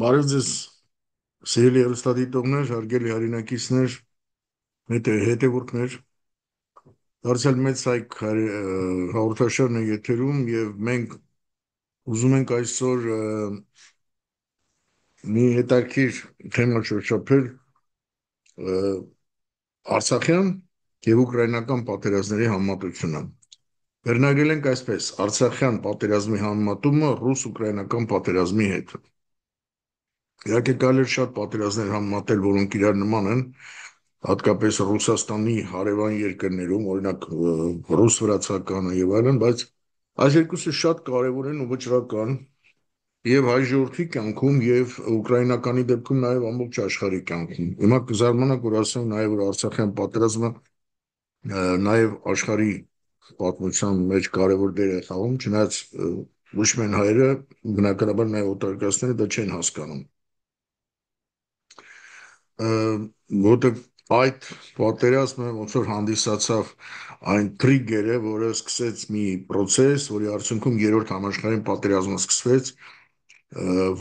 Բարև ձեզ, սիրելի հեռուստադիտողներ, հարգելի հայրենակիցներ, հետևորդներ, դարձյալ մեծ հայք հաղորդաշարն է եթերում եւ մենք ուզում ենք այսօր մի հետաքրքիր թեմա շոշափել Արցախյան եւ ուկրաինական պատերազմների համեմատությունը։ Վերնագրել ենք այսպես. Արցախյան պատերազմի համեմատումը ռուս-ուկրաինական պատերազմի հետ։ Իհարկե կարելի է շատ պատերազմներ համեմատել, որոնք իրար նման են, հատկապես Ռուսաստանի հարևան երկրներում, օրինակ ռուս-վրացականը եւ այլն, բայց այս երկուսը շատ կարևոր են ու վճռական եւ հայ ժողովրդի կյանքում եւ ուկրաինականի դեպքում նաեւ ամբողջ աշխարհի կյանքում։ Հիմա կզարմանաք, որ ասեմ նաեւ որ Արցախյան պատերազմը նաեւ աշխարհի պատմության մեջ կարևոր դեր է խաղում, չնայած ոչ միայն հայերը, բնականաբար նաեւ օտարերկրացիները դա չեն հասկանում։ Որտեղ այդ պատերազմը ոնց որ հանդիսացավ այն տրիգերը, որը սկսեց մի process, որի արդյունքում երրորդ համաշխարհային պատերազմը սկսվեց,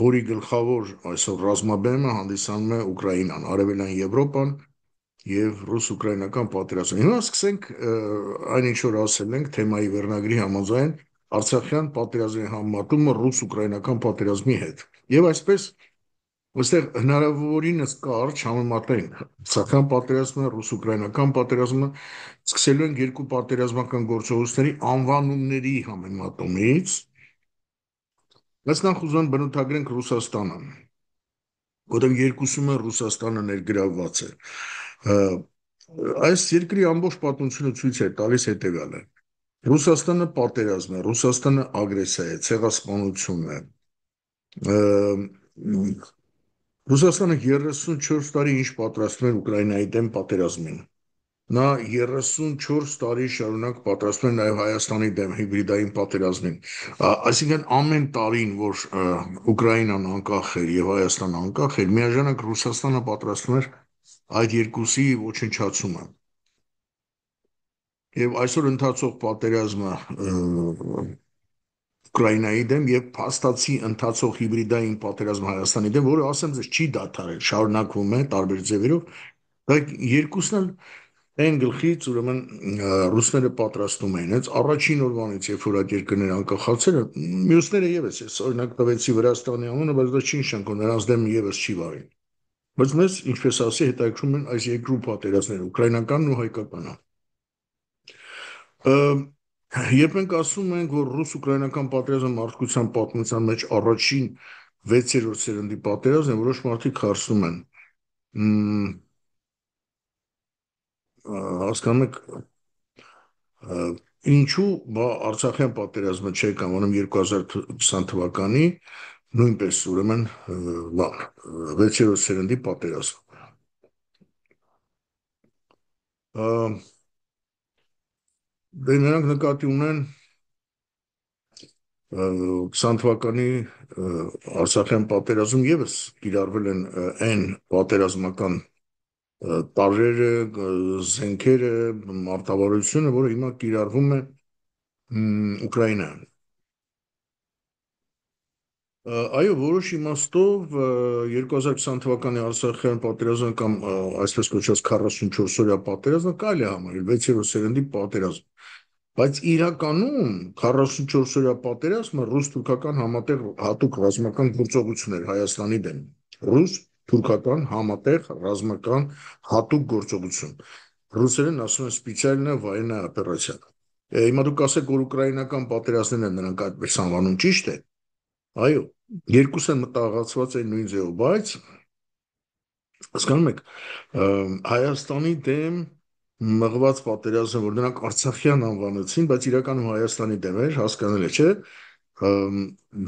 որի գլխավոր այսօր ռազմաբեմը հանդիսանում է Ուկրաինան, Արևելյան Եվրոպան եւ ռուս-ուկրաինական պատերազմը։ Հիմա սկսենք այն ինչ որ ասել ենք թեմայի վերնագրի համաձայն Արցախյան պատերազմի համեմատումը ռուս-ուկրաինական պատերազմի հետ։ Եվ այսպես Ոստեղ հնարավորինս կարճ համեմատենք Արցախյան պատերազմը, ռուս-ուկրաինական պատերազմը, սկսելու ենք երկու պատերազմական գործողությունների անվանումների համեմատումից, բայց նախ ուզում եմ բնութագրենք Ռուսաստանը, որտեղ երկուսում է Ռուսաստանը ներգրավված է։ Այս երկրի ամբողջ պատմությունը ցույց է տալիս հետևյալը. Ռուսաստանը պատերազմ է, Ռուսաստանը ագրեսիա է, ցեղասպանություն է։ Ռուսաստանը 34 տարի ինչ պատրաստվում էր Ուկրաինայի դեմ պատերազմին։ Նա 34 տարի շարունակ պատրաստվում էր նաև Հայաստանի դեմ հիբրիդային պատերազմին։ Այսինքն ամեն տարին, որ Ուկրաինան անկախ էր եւ Հայաստանը անկախ էր, միաժամանակ Ռուսաստանը պատրաստվում էր այդ երկուսի ոչնչացումը։ Եվ այսօր ընթացող պատերազմը Ուկրաինայի դեմ եւ փաստացի ընթացող հիբրիդային պատերազմ Հայաստանի դեմ, որը ասեմ ձեզ չի դադարել, շարունակվում է տարբեր ձևերով, բայց երկուսն էլ այն գլխից ուրեմն ռուսները պատրաստում էին հենց առաջին օրվանից, երբ որ այդ երկրները անկախացել են, մյուսները եւս էս օրինակ տվեցի Վրաստանի անունը, բայց դա չի նշանակում նրանց դեմ եւս չի վարին։ Բայց մեզ, ինչպես ասի, հետաքրում են այս երկու պատերազմները, ուկրաինականն ու հայկականը։ Երբ մենք ասում ենք, որ ռուս-ուկրաինական պատերազմը մարդկության պատմության մեջ առաջին 6-րդ սերնդի պատերազմն է, որոշ մարդիկ հարցնում են, հասկանում եք, ինչու Արցախյան պատերազմը չէ կամ ուրեմն 2020 թվականի նույնպես ուրեմն 6-րդ սերնդի պատերազմ։ Դե նրանք նկատի ունեն 20 թվականի Արցախյան պատերազմ եւս կիրառվել են այն պատերազմական տարրերը, զենքերը, մարտավարությունը, որը հիմա կիրառվում է Ուկրաինայում։ Այո, որոշ իմաստով 2020 թվականի Արցախյան պատերազմը կամ այսպես կոչված 44-օրյա պատերազմը կարելի է համարել 6-րդ սերնդի պատերազմ։ Բայց իրականում 44-օրյա պատերազմը ռուս-թուրքական համատեղ հատուկ ռազմական գործողություն էր Հայաստանի դեմ։ Ռուս-թուրքական համատեղ ռազմական հատուկ գործողություն։ Ռուսերեն ասում են «Սպեցիալնա վայեննա օպերացիա»։ Հիմա դուք ասեք, որ ուկրաինական պատերազմներն են նրանք այդպես անվանում, ճիշտ է։ Այո, երկուսը մտահղացված են նույն ձևով, բայց հասկանում եք, Հայաստանի դեմ մղված պատերազմը, որ նրանք Արցախյան անվանեցին, բայց իրականում Հայաստանի դեմ էր, հասկանել է, չէ՞։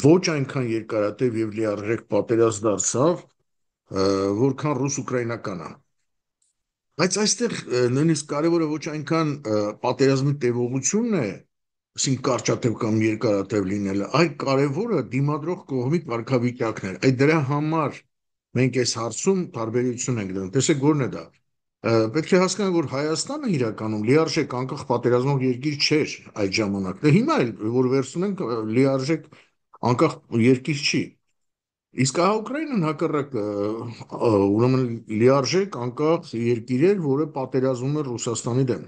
Ոչ այնքան երկարատև եւ լիարժեք պատերազմ դարձավ, որքան ռուս-ուկրաինականը։ Բայց այստեղ նույնիսկ կարևորը ոչ այնքան պատերազմի տևողությունն է, ասին կարճատև կամ երկարատև լինելը, այլ կարևորը դիմադրող կողմի կարգավիճակն է։ Այդ դրա համար մենք այս հարցում տարբերություն ենք դնում։ Տեսեք, որն է դա։ Պետք է հասկանալ, որ Հայաստանը իրականում լիարժեք անկախ պատերազմող երկիր չէր այդ ժամանակ։ Դե հիմա էլ որ վերցնենք լիարժեք անկախ երկիր չի։ Իսկ հա Ուկրաինան հակառակը ուրեմն լիարժեք անկախ երկիր էր, որը պատերազմում էր Ռուսաստանի դեմ։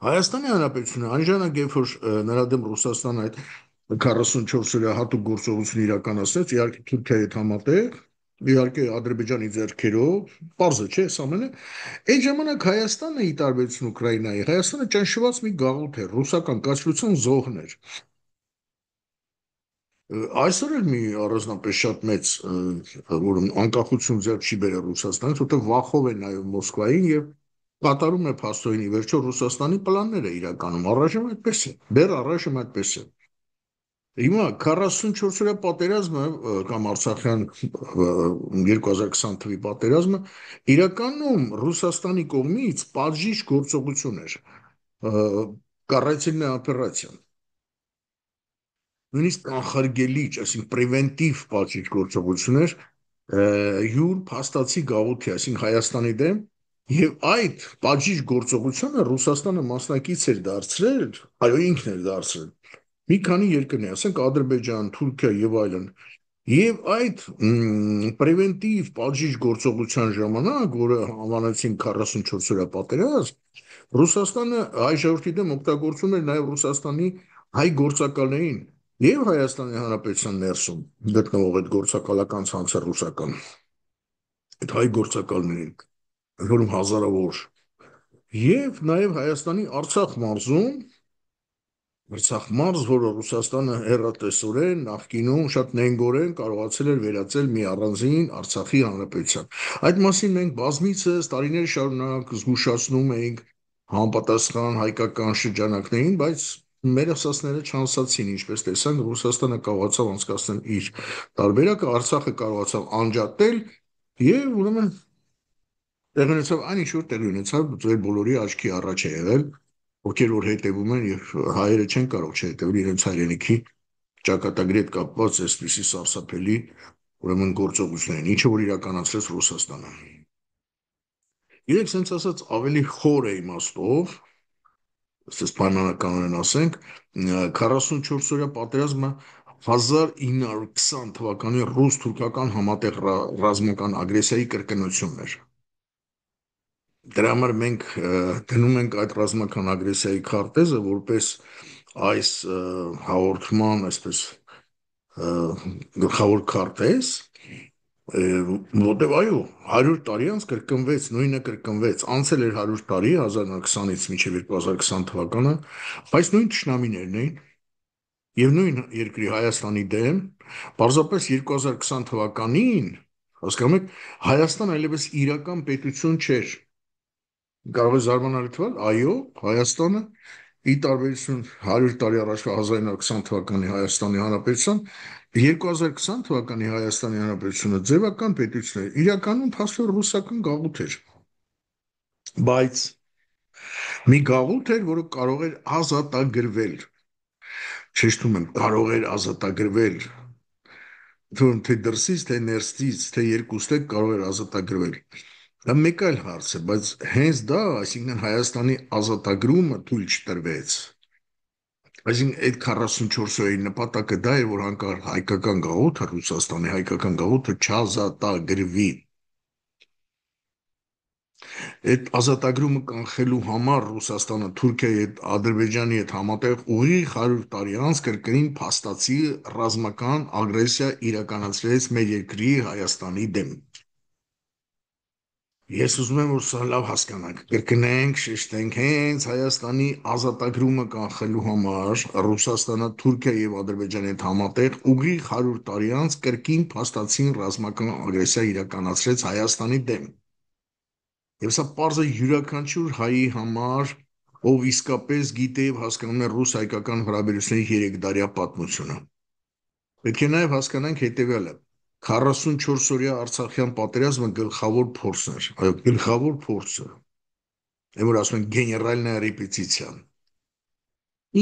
Հայաստանի Հանրապետությունը այն ժամանակ, երբ որ նրա դեմ Ռուսաստանը այդ 44 օրյա հատուկ գործողություն իրականացրեց, իհարկե Թուրքիայի հետ համատեղ, իհարկե Ադրբեջանի ձեռքերով, պարզ է, չէ, սա ամենը, այդ ժամանակ Հայաստանը ի տարբերություն Ուկրաինայի, Հայաստանը ճնշված մի գաղութ էր, ռուսական կայսրության զոհն էր։ Այսօր էլ մի առանձնապես շատ մեծ որ անկախություն ձեռք չի բերել Ռուսաստանից, որտեղ վախով է նայում Մոսկվային եւ կատարում է փաստորեն ի վերջո Ռուսաստանի պլանները իրականում։ Առայժմ այդպես է։ Դեռ առայժմ այդպես է։ Հիմա 44 օրյա պատերազմը կամ Արցախյան 2020 թվականի պատերազմը իրականում Ռուսաստանի կողմից պատժիչ գործողություն էր։ Կառայցելնե օպերացիա նույնիսկ կանխարգելիչ, այսինքն պրևենտիվ պատժիչ գործողություններ յուր փաստացի գաղութի, այսինքն Հայաստանի դեմ, եւ այդ պատժիչ գործողությունը Ռուսաստանը մասնակից էր դարձրել, այո, ինքն էր դարձրել մի քանի երկրներ, ասենք Ադրբեջան, Թուրքիա եւ այլն։ Եվ այդ պրևենտիվ պատժիչ գործողության ժամանակ, որը անվանեցին 44 օրյա պատերազմ, Ռուսաստանը հայ ժողովրդի դեմ օգտագործում էր նաև Ռուսաստանի հայ գործակալներին եւ Հայաստանի Հանրապետության ներսում գտնվող այդ գործակալական ցանցը ռուսական, այդ հայ գործակալներին, որում հազարավոր եւ նաև Հայաստանի Արցախ մարզում Արցախ մարզ, որը Ռուսաստանը հերատեսորեն նախկինում շատ նենգորեն կարողացել էր վերածել մի առանձին Արցախի հանրապետության։ Այդ մասին մենք բազմիցս տարիներ շարունակ զգուշացնում էինք համապատասխան հայկական շրջանակներին, բայց մեր ասածները չանսացին, ինչպես տեսանք, Ռուսաստանը կարողացավ անցկացնել իր տարբերակը, Արցախը կարողացավ անջատել եւ ուրեմն տեղի ունեցավ այն ինչ որ տեղի ունեցավ, ձեր բոլորի աչքի առաջ է եղել, ովքեր որ հետևում են եւ հայերը չեն կարող չհետևել իրենց հայրենիքի ճակատագրի հետ կապված այսպիսի սարսափելի ուրեմն գործողություններին, ինչը որ իրականացրեց Ռուսաստանը։ Իրենք sense ասած ավելի խոր է իմաստով, ասես պայմանականորեն ասենք, 44 օրյա պատերազմը 1920 թվականի ռուս-թուրքական համատեղ ռազմական ագրեսիայի կրկնությունն էր։ Դրա համար մենք դնում ենք այդ ռազմական ագրեսիայի քարտեզը որպես այս հաղորդման, այսպես գլխավոր քարտեզ, որտեղ այո 100 տարի անց կրկնվեց, նույնը կրկնվեց, անցել էր 100 տարի 1920-ից մինչև 2020 թվականը, բայց նույն թշնամիներն էին եւ նույն երկրի Հայաստանի դեմ, պարզապես 2020 թվականին, հասկանում եք, Հայաստան այլևս իրական պետություն չէր։ Կարող է զարմանալի թվալ, այո, Հայաստանը ի տարբերություն 100 տարի առաջվա 1920 թվականի Հայաստանի Հանրապետության 2020 թվականի Հայաստանի Հանրապետությունը ձևական պետություն էր, իրականում փաստորեն ռուսական գաղութ էր, բայց մի գաղութ էր, որը կարող էր ազատագրվել, շեշտում եմ, կարող էր ազատագրվել, թվում թե դրսից, թե ներսից, թե երկուստեք կարող էր ազատագրվել։ Դա մեկ այլ հարց է, բայց հենց դա, այսինքն Հայաստանի ազատագրումը թույլ չտրվեց։ Այսինքն այդ 44 օրերի նպատակը դա էր, որ հանկարծ հայկական գաղութը, Ռուսաստանի հայկական գաղութը չազատագրվի։ Այդ ազատագրումը կանխելու համար Ռուսաստանը Թուրքիայի հետ, Ադրբեջանի հետ համատեղ ուղիղ 100 տարի անց կրկին փաստացի ռազմական ագրեսիա իրականացրեց մեր երկրի Հայաստանի դեմ։ Ես ուզում եմ, որ սա լավ հասկանանք, կրկնենք, շեշտենք, հենց Հայաստանի ազատագրումը կանխելու համար Ռուսաստանը Թուրքիա եւ Ադրբեջանի հետ համատեղ ուղիղ 100 տարի անց կրկին փաստացին ռազմական ագրեսիա իրականացրեց Հայաստանի դեմ։ Եվ սա պարզը յուրաքանչյուր հայի համար, ով իսկապես գիտե եւ հասկանում է ռուս-հայկական հարաբերությունների 3 դարյա պատմությունը։ Պետք է նաեւ հասկանանք հետեւյալը. 44 օրյա Արցախյան պատերազմը գլխավոր փորձն էր, այո, գլխավոր փորձը, այն որ ասում են գեներալնա ռեպետիցիա։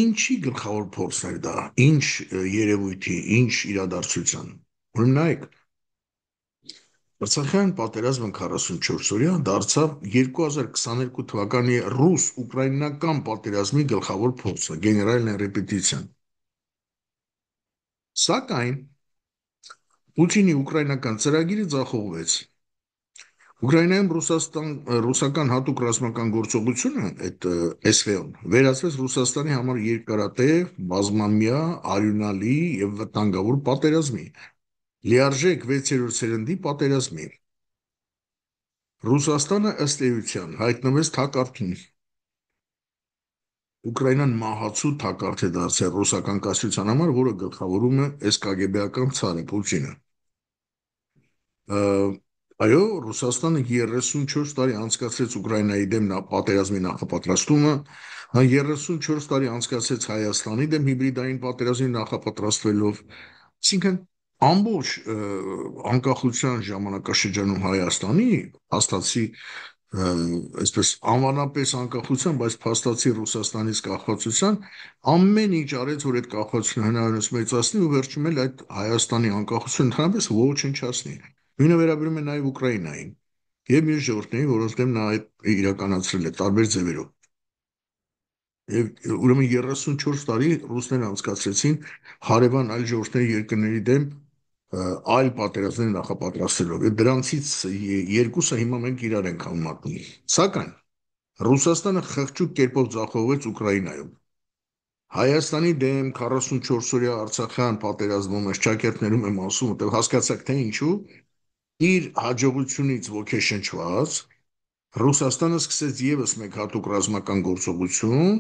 Ինչի գլխավոր փորձն էր դա, ինչ երևույթի, ինչ իրադարձության։ Ուրեմն նայեք, Արցախյան պատերազմը 44 օրյա դարձավ 2022 թվականի ռուս-ուկրաինական պատերազմի գլխավոր փորձը, գեներալնա ռեպետիցիան։ Սակայն Պուտինի ուկրաինական ծրագիրը ձախողվեց։ Ուկրաինայում ռուսական հատուկ ռազմական գործողությունը, այդ SVO-ն, վերածվեց Ռուսաստանի համար երկարատև, բազմամյա, արյունալի եւ վտանգավոր պատերազմի, լիարժեք 6-րդ սերնդի պատերազմի։ Ռուսաստանը ըստ էության հայտնվեց թակարդին։ Ուկրաինան մահացու թակարդ է դարձել ռուսական կայսրության համար, որը գլխավորում է SKGB-ական ցարը Պուտինը։ Այո, Ռուսաստանը 34 տարի անցկացրեց Ուկրաինայի դեմ պատերազմի նախապատրաստումը, նա 34 տարի անցկացրեց Հայաստանի դեմ հիբրիդային պատերազմի նախապատրաստվելով, այսինքն ամբողջ անկախության ժամանակաշրջանում Հայաստանի փաստացի այսպես անվանապես անկախության, բայց փաստացի Ռուսաստանից կախվածության ամեն ինչ արեց, որ այդ կախվածությունը հնարավորինս մեծացնի ու վերջում էլ այդ Հայաստանի անկախությունը ընդհանրապես ոչնչացնի։ Նույնը վերաբերում է նաև Ուկրաինային եւ մյուս ժողովուրդներին, որոնց դեմ նա այդ իրականացրել է տարբեր ձևերով։ Եվ ուրեմն 34 տարի ռուսները անցկացրեցին հարևան այլ ժողովուրդների երկրների դեմ այլ պատերազմներ նախապատրաստելով։ Եվ դրանցից երկուսը հիմա մենք իրար ենք համեմատում։ Սակայն Ռուսաստանը խղճուկ կերպով ձախողվեց Ուկրաինայում։ Հայաստանի դեմ 44-օրյա Արցախյան պատերազմում ես ճակերտներում եմ ասում, որտեղ հասկացաք թե ինչու իր հաջողությունից ոգեշնչված Ռուսաստանը սկսեց եւս մեկ հատուկ ռազմական գործողություն,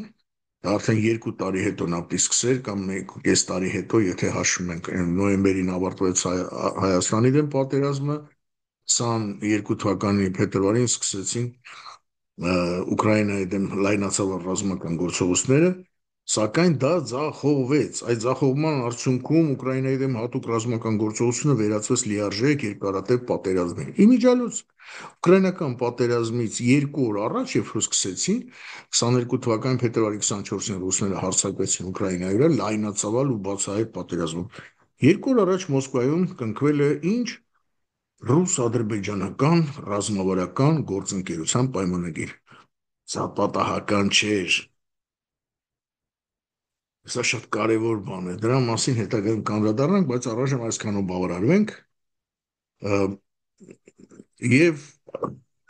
արդեն 2 տարի հետո նա պիտի սկսեր կամ 1.5 տարի հետո, եթե հաշվում ենք նոյեմբերին ավարտվեց Հայաստանի դեմ պատերազմը, 22 թվականի փետրվարին սկսեցին Ուկրաինայի դեմ լայնածավալ ռազմական գործողությունները, սակայն դա ձախողվեց։ Այդ ձախողման արդյունքում Ուկրաինայի դեմ հատուկ ռազմական գործողությունը վերածվեց լիարժեք երկարատև պատերազմի։ Իմիջիալոց ուկրաինական պատերազմից 2 օր առաջ, երբ որ սկսեցին 22 թվականի փետրվարի 24-ին ռուսները հարձակվեցին Ուկրաինայի վրա լայնածավալ ու բացահայտ պատերազմով։ 2 օր առաջ Մոսկվայում կնքվել է ինչ ռուս-ադրբեջանական ռազմավարական գործընկերության պայմանագիր։ Սա պատահական չէր։ Սա շատ կարևոր բան է։ Դրա մասին հետագայում կանդրադառնանք, բայց առայժմ այսքանով բավարարվենք։ Եվ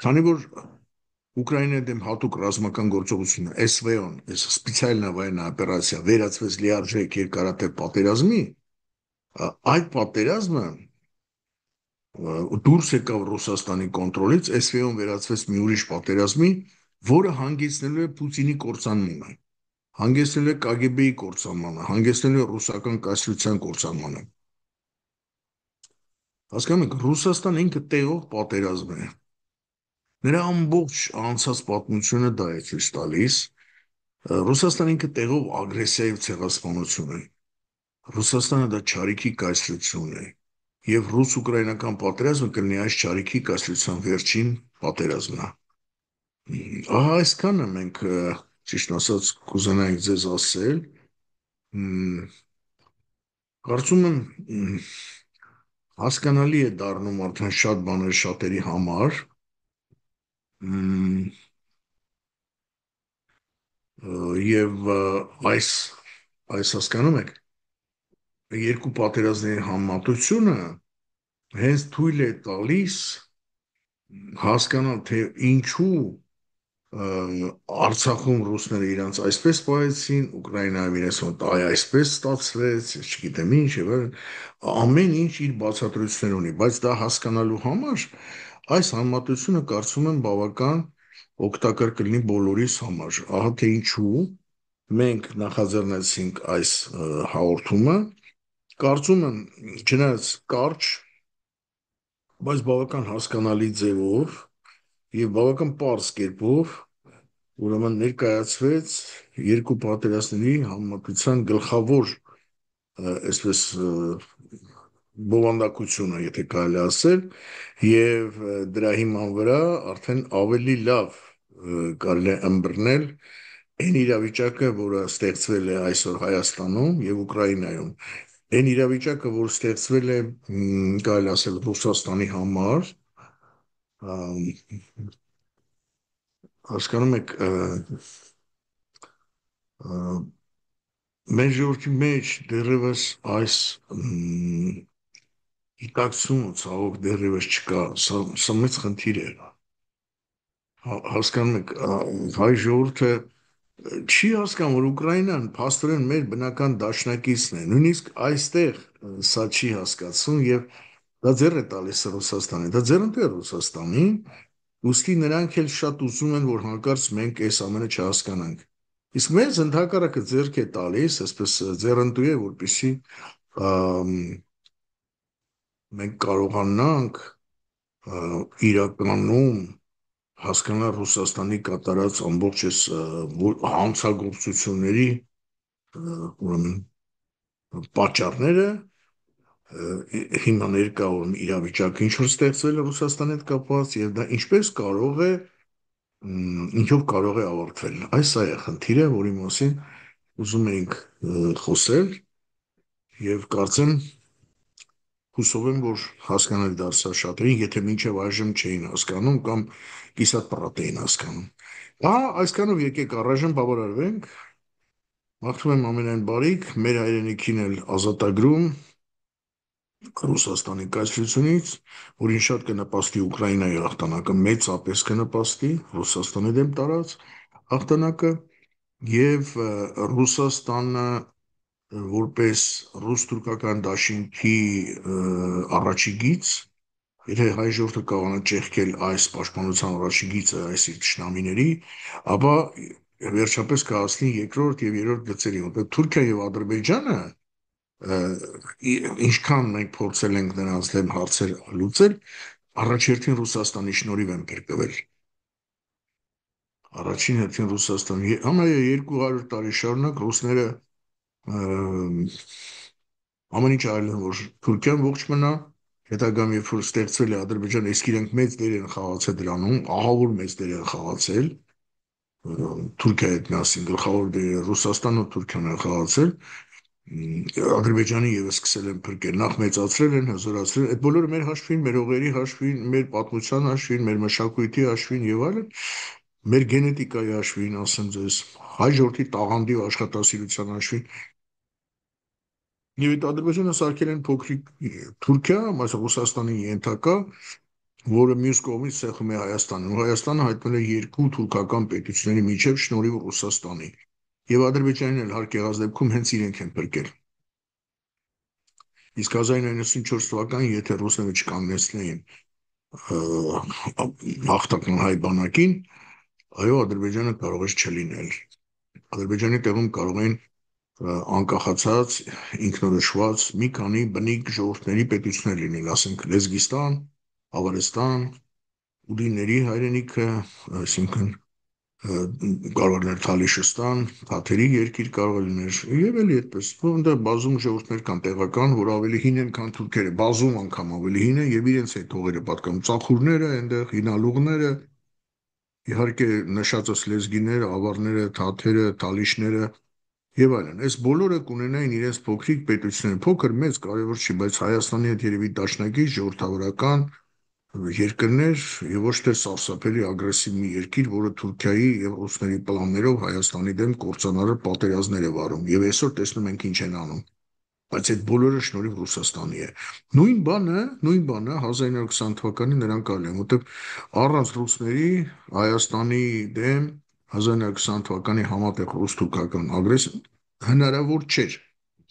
քանի որ Ուկրաինայի դեմ հատուկ ռազմական գործողությունը SVO-ն, այս սպეციальная военная операция վերածվեց լիարժեք երկարատև պատերազմի, այդ պատերազմը դուրս եկավ Ռուսաստանի կոնտրոլից, SVO-ն վերածվեց մի ուրիշ պատերազմի, որը հանգեցնելու է Պուտինի կործանմանը, հանգեցնելու է KGB-ի կործանմանը, հանգեցնելու է ռուսական կայսրության կործանմանը։ Հասկանում եք, Ռուսաստանը ինքը տեղով պատերազմ է։ Նրա ամբողջ անցած պատմությունը դա է ցույց տալիս։ Ռուսաստանը ինքը տեղով ագրեսիա եւ ցեղասպանություն է։ Ռուսաստանը դա չարիքի կայսրություն է։ Եվ ռուս-ուկրաինական պատերազմը կլինի այս չարիքի կայսրության վերջին պատերազմն է։ Ահա այսքանը մենք ճիշտ ասած կուզենայինք ձեզ ասել։ Կարծում եմ հասկանալի է դառնում արդեն շատ բաներ շատերի համար։ Եվ այս հասկանում եք, երկու պատերազմների համատությունը հենց թույլ է տալիս հասկանալ, թե ինչու Արցախում ռուսները իրանց այսպես պահեցին, Ուկրաինայում իրենց մոտ այսպես ստացվեց, չգիտեմ ինչ, եւ ամեն ինչ իր բացատրություններ ունի, բայց դա հասկանալու համար այս համատությունը կարծում եմ բավական օգտակար կլինի բոլորիս համար։ Ահա թե ինչու մենք նախաձեռնեցինք այս հաղորդումը, կարծում եմ չնայած կարճ, բայց բավական հասկանալի ձևով եւ բավական պարզ կերպով ուրեմն ներկայացվեց երկու պատերազմների համեմատության գլխավոր այսպես բովանդակությունը, եթե կարելի ասել, եւ դրա հիման վրա արդեն ավելի լավ կարելի է ըմբռնել այն իրավիճակը, որը ստեղծվել է այսօր Հայաստանում եւ Ուկրաինայում։ Այն իրավիճակը, որ ստեղծվել է, կարելի ասել Ռուսաստանի համար, հասկանում եք, մեր ժողովրդի մեջ դեռևս այս գիտակցում ու ցավոք դեռևս չկա, սա մեծ խնդիր է։ Հասկանում եք, հայ ժողովուրդը չի հասկանում, որ Ուկրաինան փաստորեն մեր բնական դաշնակիցն է։ Նույնիսկ այստեղ սա չի հասկացում եւ դա ձեռ է տալիս Ռուսաստանին։ Դա ձեռնտու է Ռուսաստանին, ուստի նրանք էլ շատ ուզում են, որ հանկարծ մենք այս ամենը չհասկանանք։ Իսկ մեզ ընդհակառակը ձեռք է տալիս, այսպես ձեռնտու է, որպեսզի մենք կարողանանք իրականում հասկանալ Ռուսաստանի կատարած ամբողջ այս հանցագործությունների ուրեմն պատճառները հիմա ներկայում իրավիճակը ինչ որ ստեղծվել է Ռուսաստանի հետ կապված եւ դա ինչպես կարող է ինչով կարող է ավարտվել։ Այս է խնդիրը, որի մասին ուզում էինք խոսել եւ կարծեմ հուսով եմ, որ հասկանալի դարձավ շատերին, եթե մինչև այժմ չէին հասկանում կամ կիսատ պռատ էին հասկանում։ Այսքանով եկեք առայժմ բավարարվենք։ Մաղթում եմ ամենայն բարիք, մեր հայրենիքին էլ ազատագրում Ռուսաստանի կայսրությունից, որին շատ կնպաստի Ուկրաինայի հաղթանակը, մեծապես կնպաստի Ռուսաստանի դեմ տարած հաղթանակը եւ Ռուսաստանը որպես ռուս-թուրքական դաշինքի առաջի գիծ, եթե հայ ժողովուրդը կարողանա ճեղքել այս պաշտպանության առաջի գիծը այս իր թշնամիների, ապա վերջապես կհասնի երկրորդ եւ երրորդ գծերին, որտեղ Թուրքիա եւ Ադրբեջանը ինչքան մենք փորձել ենք նրանց դեմ հարցեր լուծել, առաջերտին Ռուսաստանի շնորհիվ են փրկվել։ Առաջին հերթին Ռուսաստանի համարյա 200 տարի շարունակ ռուսները ամեն ինչ արել են, որ Թուրքիան ողջ մնա, հետագայում երբ որ ստեղծվել է Ադրբեջանը, իսկ իրենք մեծ դեր են խաղացել դրանում, ահավոր մեծ դեր են խաղացել Թուրքիայի հետ միասին գլխավոր դերը Ռուսաստանն ու Թուրքիան են խաղացել, Ադրբեջանի եւս սկսել են փրկել, նախ մեծացրել են, հզորացրել, այդ բոլորը մեր հաշվին, մեր հողերի հաշվին, մեր պատմության հաշվին, մեր մշակույթի հաշվին եւ այլն, մեր գենետիկայի հաշվին, ասեմ ձեզ, հայ ժողովրդի տաղանդի ու աշխատասիրության հաշվին։ Եվ այդ Ադրբեջանը սարքել են փոքրիկ Թուրքիա, մասը Ռուսաստանի ենթակա, որը մյուս կողմից ցեղում է Հայաստանին։ Հայաստանը հայտնել է երկու թուրքական պետությունների միջև շնորհիվ Ռուսաստանի։ Եվ Ադրբեջանին էլ հարկ եղած դեպքում հենց իրենք են փրկել։ Իսկ 1994 թվականին, եթե ռուսները չկանգնեցնեին հաղթական հայ բանակին, այո, Ադրբեջանը կարող էր չլինել։ Ադրբեջանի տեղում կարող են անկախացած, ինքնորոշված մի քանի բնիկ ժողովուրդների պետություններ լինել, ասենք Լեզգիստան, Ավարեստան, ուդիների հայրենիքը, այսինքն կարող էր Թալիշստան, Թաթերի երկիր կարող է լինել եւ էլի այդպես։ Որոնց բազում ժողովուրդներ կան տեղական, որ ավելի հին են, քան թուրքերը, բազում անգամ ավելի հին են եւ իրենց այդ հողերը պատկանում ծախուրները, այնտեղ հինալուղները, իհարկե նշածս լեզգիները, ավարները, թաթերը, թալիշները եւ այլն։ Այս բոլորը կունենային իրենց փոքրիկ պետություններ, փոքր մեծ կարևոր չի, բայց Հայաստանի հետ երևի դաշնակից ժողովրդավարական երկրներ եւ ոչ թե սարսափելի ագրեսիվ մի երկիր, որը Թուրքիայի եւ ռուսների պլաններով Հայաստանի դեմ կործանարար պատերազմներ է վարում եւ այսօր տեսնում ենք ինչ են անում, բայց այդ բոլորը շնորհիվ Ռուսաստանի է։ Նույն բանը 1920 թվականին նրանք արել են, որտեղ առանց ռուսների Հայաստանի դեմ 1920 թվականի համատեղ ռուս-թուրքական ագրեսիա հնարավոր չէր,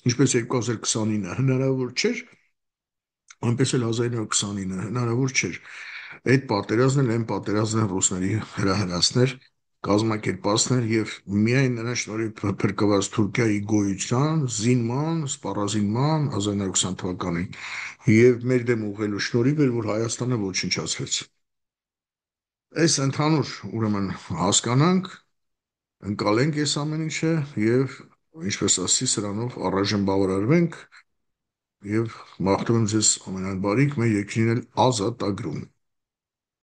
ինչպես 2029 հնարավոր չէր, այնպես էլ 1929 հնարավոր չէր։ Այդ պատերազմն էլ այն պատերազմն են ռուսների հրահրացներ, կազմակերպածներ եւ միայն նրան շնորհիվ փրկված Թուրքիայի գոյության, զինման, սպառազինման 1920 թվականին եւ մեր դեմ ուղղելու շնորհիվ էր, որ Հայաստանը ոչնչացվեց։ Այս ընդհանուր ուրեմն հասկանանք, ընկալենք այս ամեն ինչը եւ ինչպես ասի, սրանով առայժմ բավարարվենք եւ մաղթում եմ ձեզ ամենայն բարիք, մեր երկրին էլ ազատագրում։